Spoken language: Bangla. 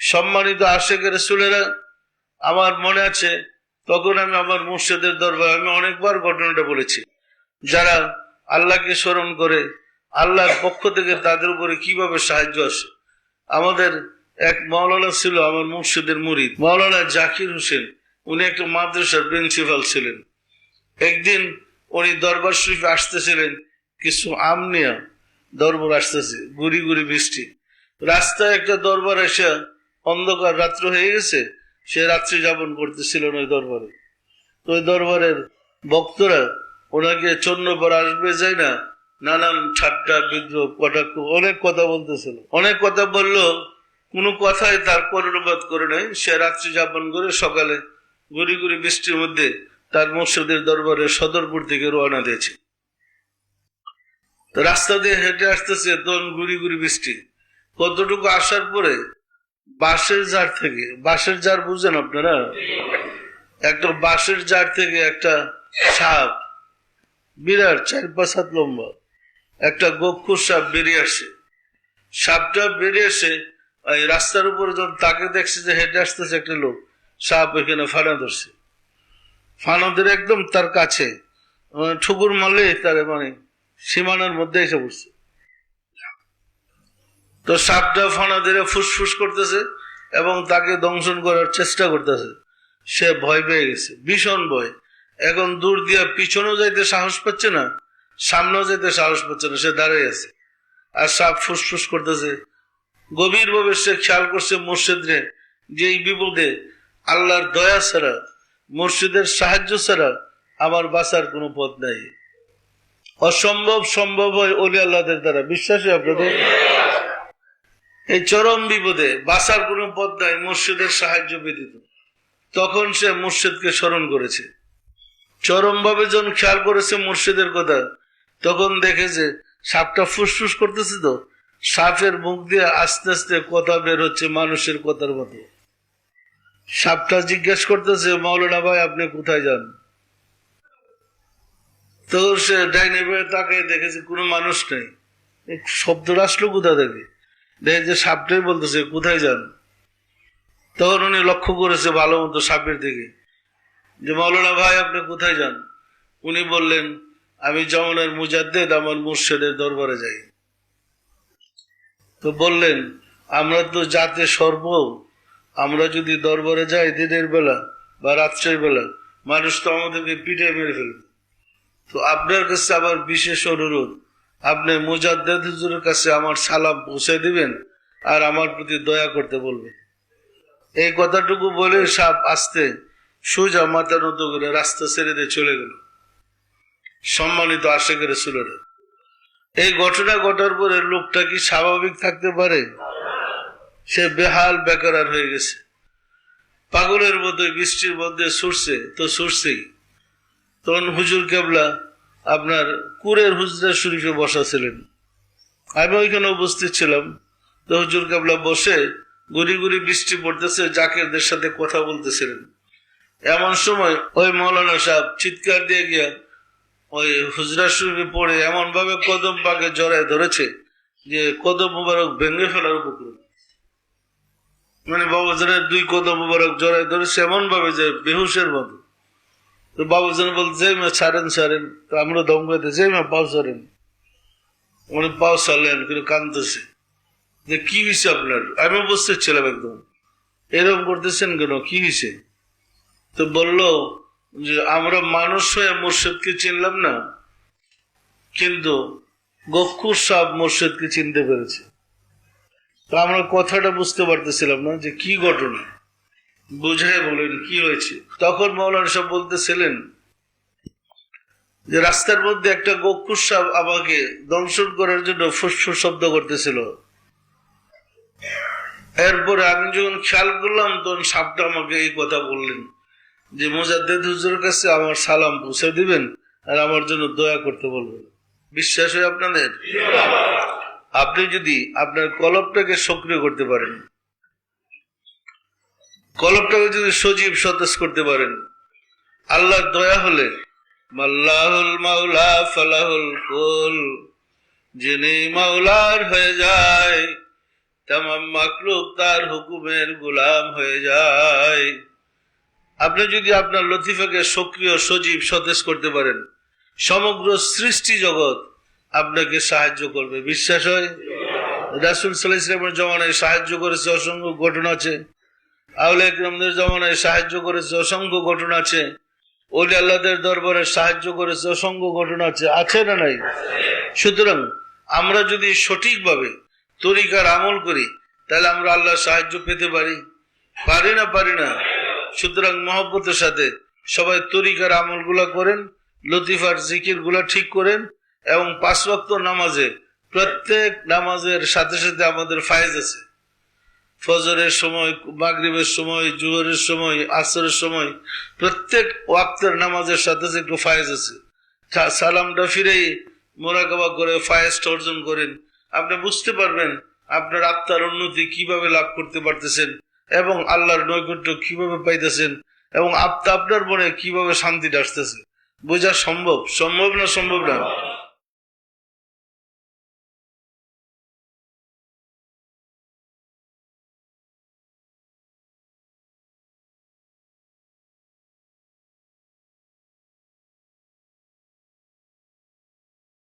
সম্মানিত আশেকের রাসূলেরা, আমার মনে আছে তখন আমি আমার মুর্শিদের দরবারে আমি অনেকবার ঘটনাটা বলেছি। যারা আল্লাহকে স্মরণ করে আল্লাহর পক্ষ থেকে তাদের উপরে কিভাবে সাহায্য আসে। আমাদের এক মাওলানা ছিল আমার মুর্শিদের মুরিদ, মাওলানা জাকির হোসেন। উনি একটা মাদ্রাসার প্রিন্সিপাল ছিলেন। একদিন উনি দরবার শরীফে আসতেছিলেন, কিছু আম নিয়ে দরবার আসতেছে, গুড়ি গুড়ি বৃষ্টি। রাস্তায় একটা দরবার এসে অন্ধকার রাত্র হয়ে গেছে, সে রাত্রি যাপন করতেছিলেন ওই দরবারে। তো ওই দরবারের ভক্তরা ওনাকে চন্দ্রপর আসবে যায় না, নানান ঠাট্টা বিদ্রোহ কটাক্ষ অনেক কথা বলতেছিল। অনেক কথা বললো, কোনো কথাই তার কর্ণপাত করে নাই। সে রাত্রি যাপন করে সকালে গুড়ি গুড়ি বৃষ্টির মধ্যে তার মুর্শিদের দরবারের সদরপুর থেকে রওনা দিয়েছে। রাস্তা দিয়ে হেঁটে আসতেছে, তখন গুড়ি গুড়ি বৃষ্টি। কতটুকু আসার পরে বাঁশের জার থেকে, বাঁশের জার বুঝেন আপনারা, একটা বাঁশের জার থেকে একটা সাপ, বিরাট 4-5 হাত লম্বা একটা গক্ষুর সাপ বেরিয়ে আসে। সাপটা বেরিয়ে এসে রাস্তার উপরে যখন তাকে দেখছে যে হেঁটে আসতেছে একটা লোক, সাপ এখানে ফানা ধরছে। ফানা ধরে একদম তার কাছে ঠুকুর মারলে তার সীমানার মধ্যে এসে পড়ছে। তো সাপটা ফানা ধরে ফুসফুস করতেছে এবং তাকে দংশন করার চেষ্টা করতেছে। সে ভয় পেয়ে গেছে, ভীষণ ভয়। এখন দূর দিয়ে পিছনেও যাইতে সাহস পাচ্ছে না, সামনেও যাইতে সাহস পাচ্ছে না, সে দাঁড়িয়ে আছে। আর সাপ ফুসফুস করতেছে। গভীর ভাবে সে খেয়াল করছে মুর্শিদরে, যে এই বিপদে আল্লাহর দয়া ছাড়া, মুর্শিদের সাহায্য ছাড়া আমার বাঁচার কোনো পথ নাই। অসম্ভব সম্ভব হয় ওলি আল্লাহদের দ্বারা। বিশ্বাসী আপনাদের? এই চরম বিপদে বাঁচার কোনো পথ নাই মুর্শিদের সাহায্য ব্যতীত। তখন সে মুর্শিদকে স্মরণ করেছে। চরম ভাবে যখন খেয়াল করেছে মুর্শিদের কথা, তখন দেখে যে সাপটা ফুসফুস করতেছে। তো সাপের মুখ দিয়ে আস্তে আস্তে কথা বের হচ্ছে মানুষের কথার মতো। সাপটা জিজ্ঞেস করতেছে, মাওলানা ভাই আপনি কোথায় যান? তো সে ডাইনে বেয়ে তাকে দেখেছে কোনো মানুষ নেই। শব্দটা আসলো কোথা থেকে? দেখে যে সাপটাই বলতেছে কোথায় যান। তখন উনি লক্ষ্য করেছে ভালো মতো সাপের দিকে, যে মাওলানা ভাই আপনি কোথায় যান? উনি বললেন, আমি যমুনার মুজাদ্দেদ আমার মুর্শিদের দরবারে যাই। তো বললেন, আমরা তো জাতে সর্ব, আমরা যদি দরবারে যাই দিনের বেলা বা রাত্রের বেলা, মানুষ তো আমাদেরকে পিঠে মেরে ফেলবে। তো আপনার কাছে আমার বিশেষ অনুরোধ, আপনি মুজাদ্দেদ হুজুরের কাছে আমার সালাম পৌঁছে দিবেন আর আমার প্রতি দয়া করতে বলবেন। এই কথাটুকু বলে সাপ আসতে সোজা মাথা নত করে রাস্তা ছেড়ে দিয়ে চলে গেল। সম্মানিত আশেকের রাসূলেরা, এই ঘটনা ঘটার পরে লোকটা কি স্বাভাবিক থাকতে পারে? সে বেহাল বেকার হয়ে গেছে, পাগলের মতো বৃষ্টির মধ্যে ছুটছে তো ছুটছেই। তখন হুজুর কেবলা আপনার কুরের হুজরা শরীফে বসা ছিলেন, আমি ওইখানে উপস্থিত ছিলাম। তো হুজুর কেবলা বসে গুড়ি গুড়ি বৃষ্টি পড়তেছে, জাকিরদের সাথে কথা বলতেছিলেন। এমন সময় ওই মৌলানা সাহেব চিৎকার দিয়ে গিয়া ওই হুজরা শরীফে পড়ে এমন ভাবে কদম পাকে জড়ায় ধরেছে যে কদম মুবারক ভেঙে ফেলার উপক্রম। বাবাজানের 2 কদম মুবারক জড়ায় ধরেছে এমন ভাবে যে বেহুশের মতো। তো বাবাজান বলছে ছাড়েন ছাড়েন, তো আমরা দম করতে যে পাও ছাড়েন। উনি পাও ছাড়লেন, কিন্তু কাঁদতেছে যে কি হয়েছে আপনার? আমি উপস্থিত ছিলাম একদম, এরকম করতেছেন কেন, কি হয়েছে? তো বলল যে আমরা মানুষ হয়ে মুর্শিদকে চিনলাম না, কিন্তু গফুর সাহেব মুর্শিদকে চিনতে পেরেছে। তো আমরা কথাটা বুঝতে পারতেছিলাম না যে কি ঘটনা, বুঝাই বলেন কি হয়েছে। তখন মাওলানা সাহেব বলতেছিলেন যে রাস্তার মধ্যে একটা গফুর সাহেব আমাকে দংশন করার জন্য ফুসফুস শব্দ করতেছিল। এরপরে আমি যখন খেয়াল করলাম, তখন সাপটা আমাকে এই কথা বললেন যে মুজাদ্দেদ হুজুরের কাছে আমার সালাম পৌঁছে দিবেন আর আমার জন্য দয়া করতে বলবেন। বিশ্বাস হয় আপনাদের? আপনি যদি আপনার কলবটাকে সক্রিয় করতে পারেন, কলবটাকে যদি সজীব সতেজ করতে পারেন, আল্লাহর দয়া হলে মাল্লাহুল মাওলা ফালাহুল কুল, যিনি মাওলার হয়ে যায় তামাম মাখলুক তার হুকুমের গোলাম হয়ে যায়। আপনি যদি আপনার লতিফাকে সক্রিয় সজীব সতেজ করতে পারেন, সমগ্র সৃষ্টি জগৎ আপনাকে সাহায্য করবে। বিশ্বাস হয়? রাসূল সাল্লাল্লাহু আলাইহি ওয়াসাল্লামের জমানায় সাহায্য করেছে অসংখ্য ঘটনা আছে, আউলিয়া কিরামদের জমানায় সাহায্য করেছে অসংখ্য ঘটনা আছে, ওলি আল্লাহদের দরবারে সাহায্য করেছে অসংখ্য ঘটনা আছে, আছে না নাই? সুতরাং আমরা যদি সঠিকভাবে তরিকার আমল করি তাহলে আমরা আল্লাহর সাহায্য পেতে পারি, পারি না? পারি না? সুতরাং মহব্বতের সাথে সবাই তরিকার আমলগুলা করেন, লতিফার জিকির গুলা ঠিক করেন, এবং 5 ওয়াক্ত নামাজে প্রত্যেক নামাজের সাথে সাথে আমাদের ফায়েজ আছে। ফজরের সময়, মাগরিবের সময়, জোহরের সময়, আসরের সময়, প্রত্যেক ওয়াক্তের নামাজের সাথে সাথে একটু ফায়েজ আছে। সালামটা ফিরেই মোরাকাবা করে ফায়েজটা অর্জন করেন, আপনি বুঝতে পারবেন আপনার আত্মার উন্নতি কিভাবে লাভ করতে পারতেছেন এবং আল্লাহর নৈকট্য কিভাবে পাইতেছেন এবং আপনার মনে কিভাবে শান্তিটা আসতেছে। বোঝা সম্ভব? সম্ভব না? সম্ভব না?